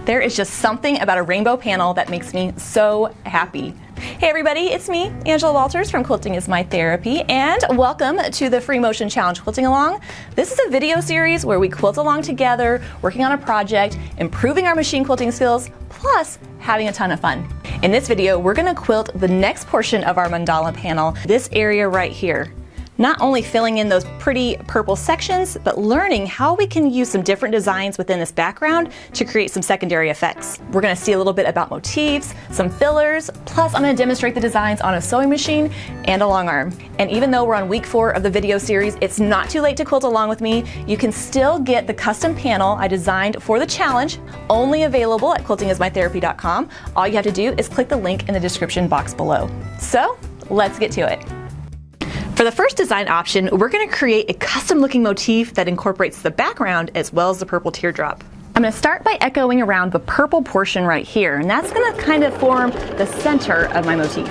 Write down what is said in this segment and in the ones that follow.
There is just something about a rainbow panel that makes me so happy. Hey everybody, it's me, Angela Walters from Quilting is My Therapy, and welcome to the Free Motion Challenge Quilting Along. This is a video series where we quilt along together, working on a project, improving our machine quilting skills, plus having a ton of fun. In this video, we're gonna quilt the next portion of our mandala panel, this area right here. Not only filling in those pretty purple sections, but learning how we can use some different designs within this background to create some secondary effects. We're gonna see a little bit about motifs, some fillers, plus I'm gonna demonstrate the designs on a sewing machine and a long arm. And even though we're on week 4 of the video series, it's not too late to quilt along with me. You can still get the custom panel I designed for the challenge, only available at quiltingismytherapy.com. All you have to do is click the link in the description box below. So let's get to it. For the first design option, we're going to create a custom looking motif that incorporates the background as well as the purple teardrop. I'm going to start by echoing around the purple portion right here, and that's going to kind of form the center of my motif.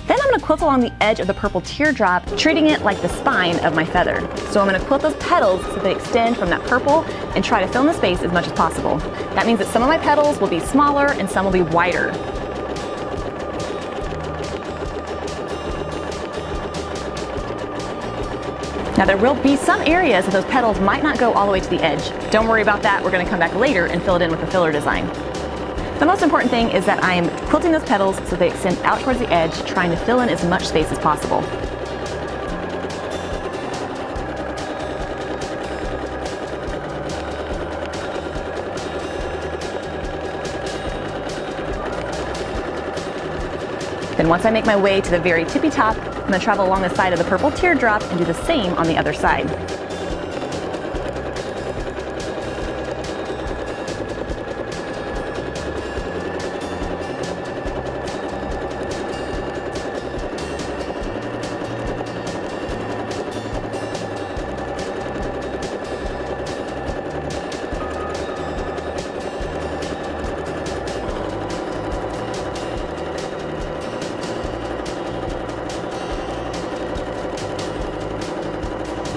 Then I'm going to quilt along the edge of the purple teardrop, treating it like the spine of my feather. So I'm going to quilt those petals so they extend from that purple and try to fill in the space as much as possible. That means that some of my petals will be smaller and some will be wider. Now there will be some areas that those petals might not go all the way to the edge. Don't worry about that, we're going to come back later and fill it in with a filler design. The most important thing is that I am quilting those petals so they extend out towards the edge, trying to fill in as much space as possible. Then once I make my way to the very tippy top, I'm going to travel along the side of the purple teardrop and do the same on the other side.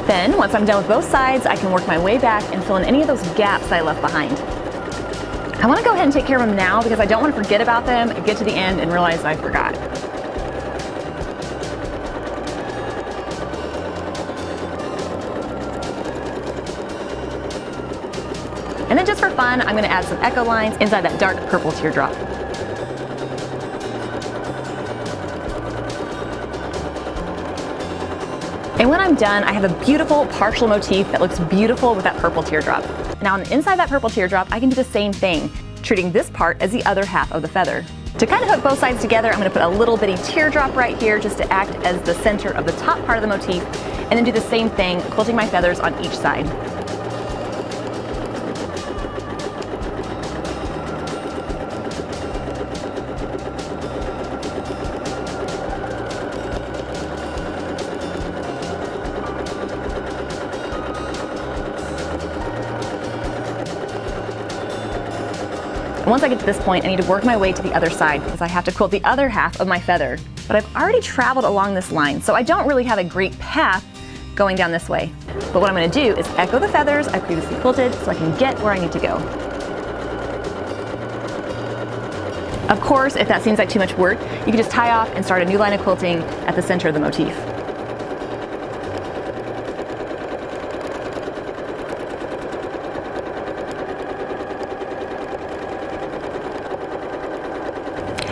Then, once I'm done with both sides, I can work my way back and fill in any of those gaps I left behind. I want to go ahead and take care of them now because I don't want to forget about them and get to the end and realize I forgot. And then just for fun, I'm going to add some echo lines inside that dark purple teardrop. And when I'm done, I have a beautiful partial motif that looks beautiful with that purple teardrop. Now on the inside of that purple teardrop, I can do the same thing, treating this part as the other half of the feather. To kind of hook both sides together, I'm going to put a little bitty teardrop right here just to act as the center of the top part of the motif, and then do the same thing, quilting my feathers on each side. Once I get to this point, I need to work my way to the other side because I have to quilt the other half of my feather. But I've already traveled along this line, so I don't really have a great path going down this way. But what I'm going to do is echo the feathers I previously quilted so I can get where I need to go. Of course, if that seems like too much work, you can just tie off and start a new line of quilting at the center of the motif.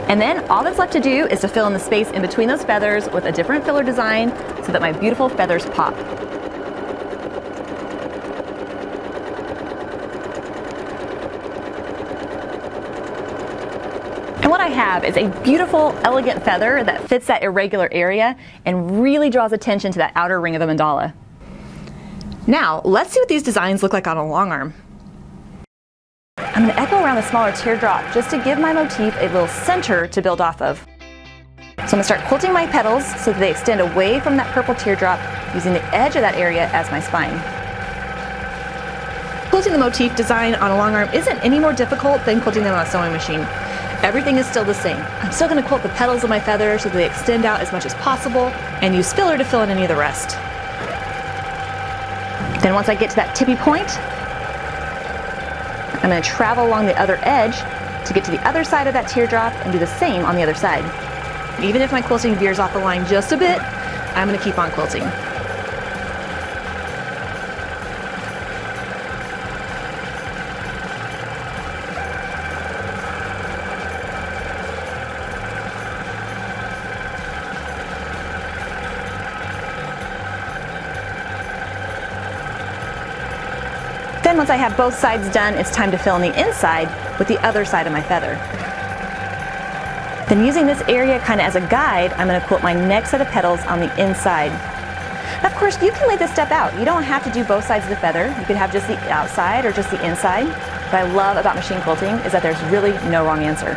And then all that's left to do is to fill in the space in between those feathers with a different filler design so that my beautiful feathers pop. And what I have is a beautiful, elegant feather that fits that irregular area and really draws attention to that outer ring of the mandala. Now, let's see what these designs look like on a long arm. I'm going to echo around the smaller teardrop just to give my motif a little center to build off of. So I'm going to start quilting my petals so that they extend away from that purple teardrop, using the edge of that area as my spine. Quilting the motif design on a long arm isn't any more difficult than quilting them on a sewing machine. Everything is still the same. I'm still going to quilt the petals of my feather so that they extend out as much as possible and use filler to fill in any of the rest. Then once I get to that tippy point, I'm going to travel along the other edge to get to the other side of that teardrop and do the same on the other side. Even if my quilting veers off the line just a bit, I'm going to keep on quilting. Then once I have both sides done, it's time to fill in the inside with the other side of my feather. Then using this area kind of as a guide, I'm going to quilt my next set of petals on the inside. Now, of course, you can lay this step out. You don't have to do both sides of the feather. You could have just the outside or just the inside. What I love about machine quilting is that there's really no wrong answer.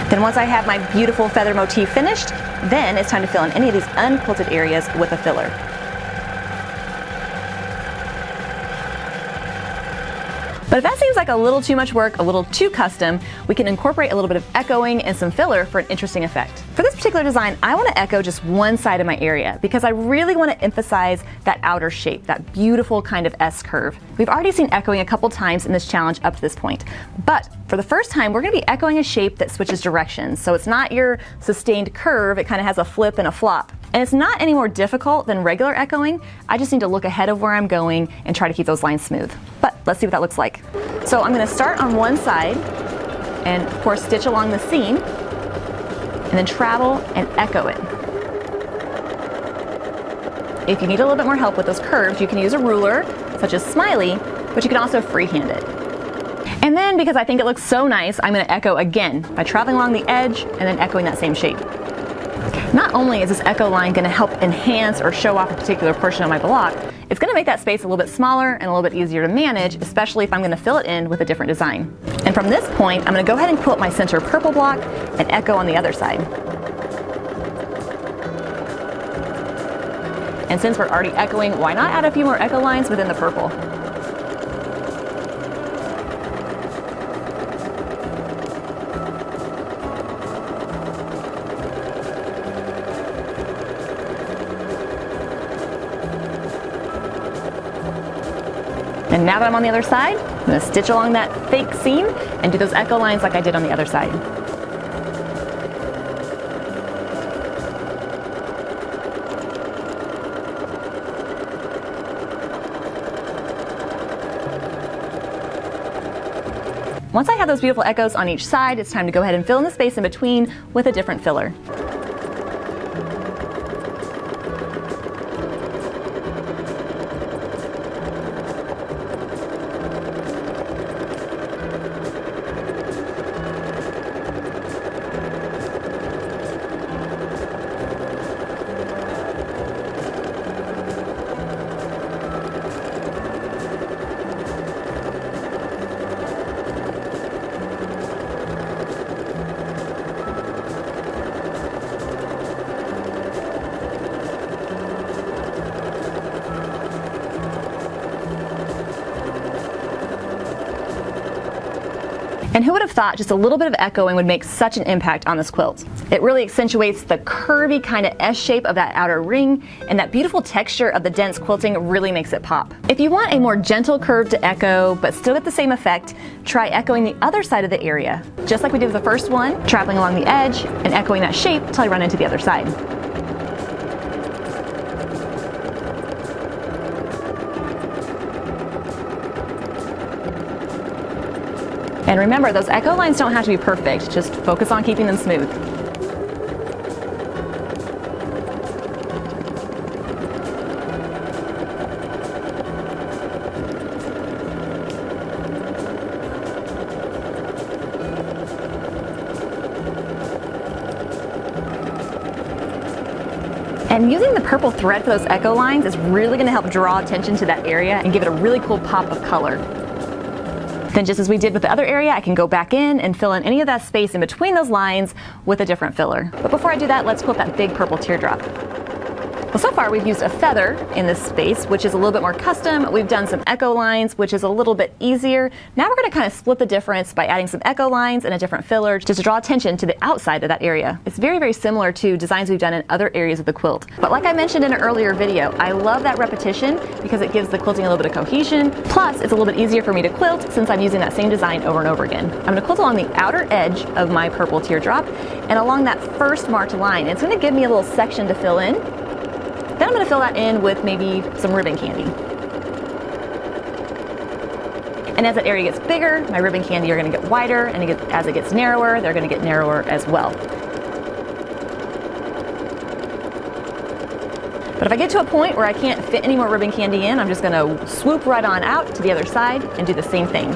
Then once I have my beautiful feather motif finished, then it's time to fill in any of these unquilted areas with a filler. But if that seems like a little too much work, a little too custom, we can incorporate a little bit of echoing and some filler for an interesting effect. For this particular design, I want to echo just one side of my area because I really want to emphasize that outer shape, that beautiful kind of S curve. We've already seen echoing a couple times in this challenge up to this point, but for the first time, we're going to be echoing a shape that switches directions. So it's not your sustained curve, it kind of has a flip and a flop. And it's not any more difficult than regular echoing. I just need to look ahead of where I'm going and try to keep those lines smooth. But let's see what that looks like. So I'm going to start on one side and of course stitch along the seam and then travel and echo it. If you need a little bit more help with those curves, you can use a ruler such as Smiley, but you can also freehand it. And then because I think it looks so nice, I'm going to echo again by traveling along the edge and then echoing that same shape. Not only is this echo line going to help enhance or show off a particular portion of my block, it's going to make that space a little bit smaller and a little bit easier to manage, especially if I'm going to fill it in with a different design. And from this point, I'm going to go ahead and quilt my center purple block and echo on the other side. And since we're already echoing, why not add a few more echo lines within the purple? And now that I'm on the other side, I'm going to stitch along that fake seam and do those echo lines like I did on the other side. Once I have those beautiful echoes on each side, it's time to go ahead and fill in the space in between with a different filler. And who would have thought just a little bit of echoing would make such an impact on this quilt? It really accentuates the curvy kind of S shape of that outer ring, and that beautiful texture of the dense quilting really makes it pop. If you want a more gentle curve to echo, but still get the same effect, try echoing the other side of the area. Just like we did with the first one, traveling along the edge and echoing that shape until I run into the other side. And remember, those echo lines don't have to be perfect, just focus on keeping them smooth. And using the purple thread for those echo lines is really going to help draw attention to that area and give it a really cool pop of color. Then just as we did with the other area, I can go back in and fill in any of that space in between those lines with a different filler. But before I do that, let's quilt that big purple teardrop. Well, so far we've used a feather in this space, which is a little bit more custom. We've done some echo lines, which is a little bit easier. Now we're going to kind of split the difference by adding some echo lines and a different filler just to draw attention to the outside of that area. It's very, very similar to designs we've done in other areas of the quilt. But like I mentioned in an earlier video, I love that repetition because it gives the quilting a little bit of cohesion. Plus, it's a little bit easier for me to quilt since I'm using that same design over and over again. I'm going to quilt along the outer edge of my purple teardrop and along that first marked line. It's going to give me a little section to fill in. Then I'm going to fill that in with maybe some ribbon candy. And as that area gets bigger, my ribbon candy are going to get wider, and as it gets narrower, they're going to get narrower as well. But if I get to a point where I can't fit any more ribbon candy in, I'm just going to swoop right on out to the other side and do the same thing.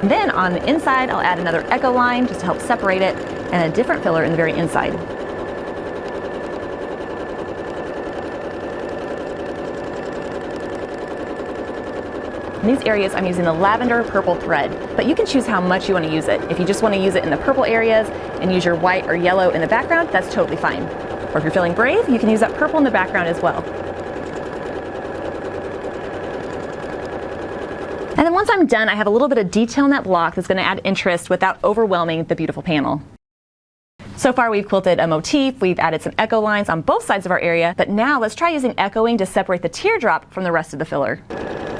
Then on the inside, I'll add another echo line just to help separate it, and a different filler in the very inside. In these areas, I'm using the lavender purple thread, but you can choose how much you want to use it. If you just want to use it in the purple areas and use your white or yellow in the background, that's totally fine. Or if you're feeling brave, you can use that purple in the background as well. And then once I'm done, I have a little bit of detail in that block that's going to add interest without overwhelming the beautiful panel. So far we've quilted a motif, we've added some echo lines on both sides of our area, but now let's try using echoing to separate the teardrop from the rest of the filler.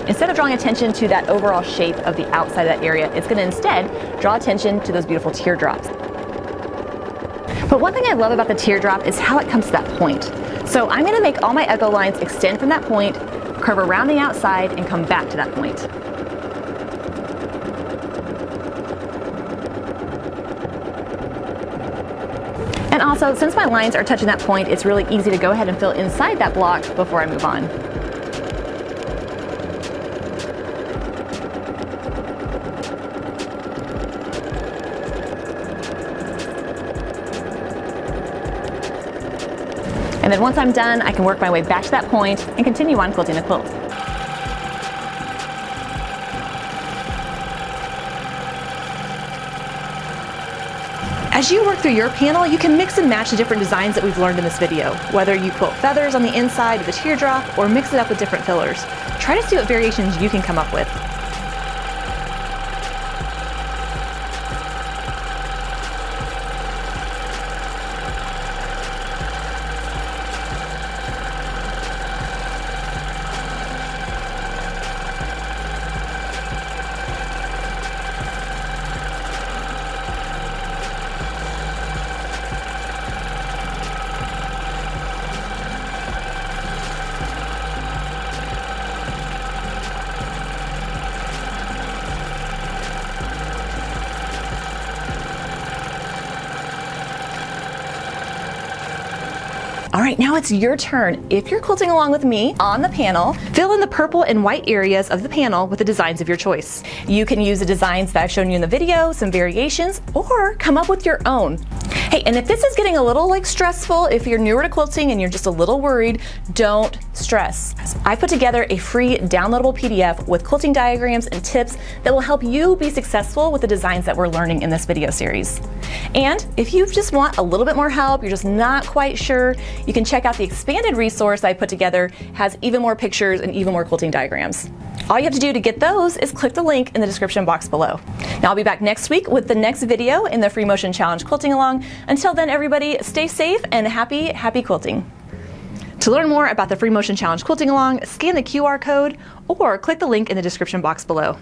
Instead of drawing attention to that overall shape of the outside of that area, it's going to instead draw attention to those beautiful teardrops. But one thing I love about the teardrop is how it comes to that point. So I'm going to make all my echo lines extend from that point, curve around the outside, and come back to that point. And also, since my lines are touching that point, it's really easy to go ahead and fill inside that block before I move on. And then once I'm done, I can work my way back to that point and continue on quilting the quilt. As you work through your panel, you can mix and match the different designs that we've learned in this video. Whether you quilt feathers on the inside of the teardrop or mix it up with different fillers. Try to see what variations you can come up with. All right, now it's your turn. If you're quilting along with me on the panel, fill in the purple and white areas of the panel with the designs of your choice. You can use the designs that I've shown you in the video, some variations, or come up with your own. Hey, and if this is getting a little stressful, if you're newer to quilting and you're just a little worried, don't stress. I put together a free downloadable PDF with quilting diagrams and tips that will help you be successful with the designs that we're learning in this video series. And if you just want a little bit more help, you're just not quite sure, you can check out the expanded resource I put together. It has even more pictures and even more quilting diagrams. All you have to do to get those is click the link in the description box below. Now I'll be back next week with the next video in the Free Motion Challenge Quilting Along. Until then, everybody, stay safe and happy quilting. To learn more about the Free Motion Challenge Quilting Along, scan the QR code or click the link in the description box below.